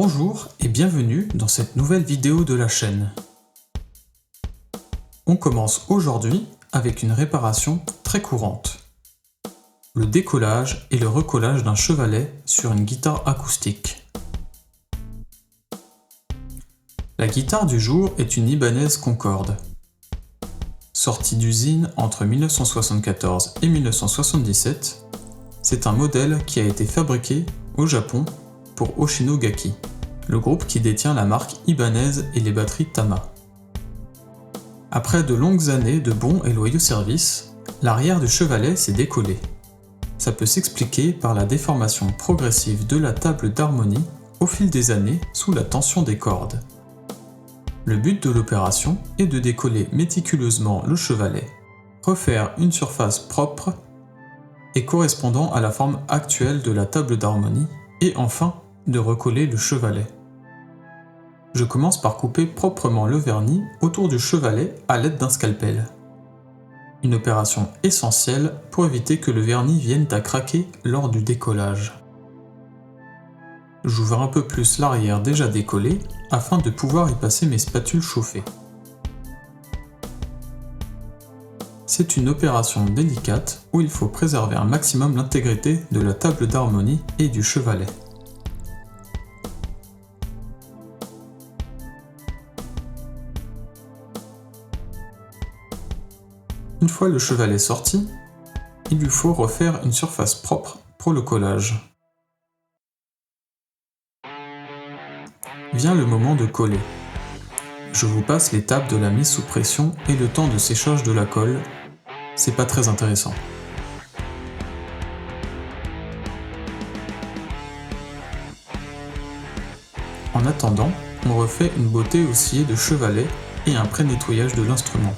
Bonjour et bienvenue dans cette nouvelle vidéo de la chaîne. On commence aujourd'hui avec une réparation très courante. Le décollage et le recollage d'un chevalet sur une guitare acoustique. La guitare du jour est une Ibanez Concorde. Sortie d'usine entre 1974 et 1977, c'est un modèle qui a été fabriqué au Japon pour Oshinogaki, le groupe qui détient la marque Ibanez et les batteries Tama. Après de longues années de bons et loyaux services, l'arrière du chevalet s'est décollé. Ça peut s'expliquer par la déformation progressive de la table d'harmonie au fil des années sous la tension des cordes. Le but de l'opération est de décoller méticuleusement le chevalet, refaire une surface propre et correspondant à la forme actuelle de la table d'harmonie, et enfin de recoller le chevalet. Je commence par couper proprement le vernis autour du chevalet à l'aide d'un scalpel. Une opération essentielle pour éviter que le vernis vienne à craquer lors du décollage. J'ouvre un peu plus l'arrière déjà décollé afin de pouvoir y passer mes spatules chauffées. C'est une opération délicate où il faut préserver un maximum l'intégrité de la table d'harmonie et du chevalet. Une fois le chevalet sorti, il lui faut refaire une surface propre pour le collage. Vient le moment de coller. Je vous passe l'étape de la mise sous pression et le temps de séchage de la colle. C'est pas très intéressant. En attendant, on refait une bottée au scié de chevalet et un pré-nettoyage de l'instrument.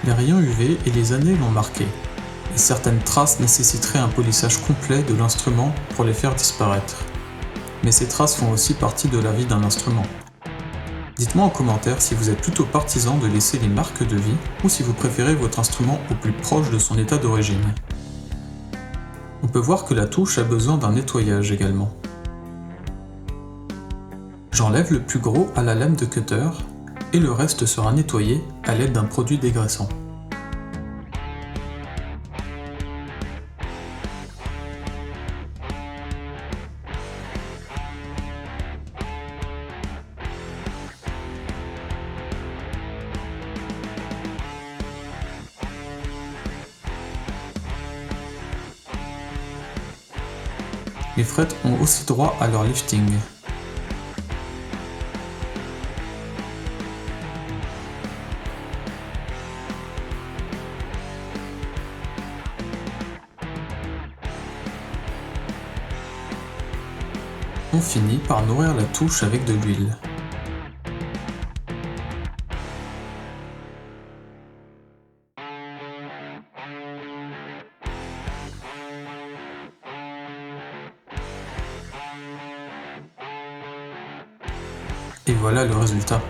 Les rayons UV et les années l'ont marqué, et certaines traces nécessiteraient un polissage complet de l'instrument pour les faire disparaître. Mais ces traces font aussi partie de la vie d'un instrument. Dites-moi en commentaire si vous êtes plutôt partisan de laisser les marques de vie ou si vous préférez votre instrument au plus proche de son état d'origine. On peut voir que la touche a besoin d'un nettoyage également. J'enlève le plus gros à la lame de cutter et le reste sera nettoyé à l'aide d'un produit dégraissant. Les frettes ont aussi droit à leur lifting. On finit par nourrir la touche avec de l'huile. Et voilà le résultat.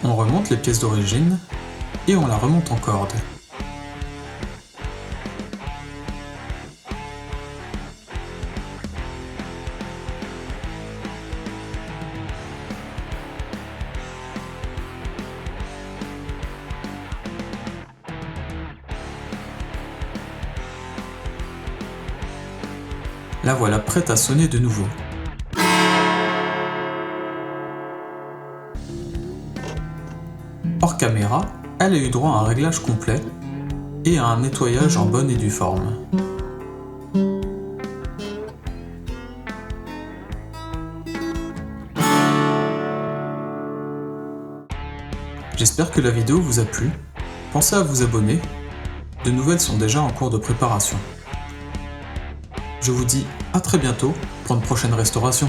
On remonte les pièces d'origine et on la remonte en corde. La voilà prête à sonner de nouveau. Hors caméra, elle a eu droit à un réglage complet et à un nettoyage en bonne et due forme. J'espère que la vidéo vous a plu. Pensez à vous abonner. De nouvelles sont déjà en cours de préparation. Je vous dis à très bientôt pour une prochaine restauration.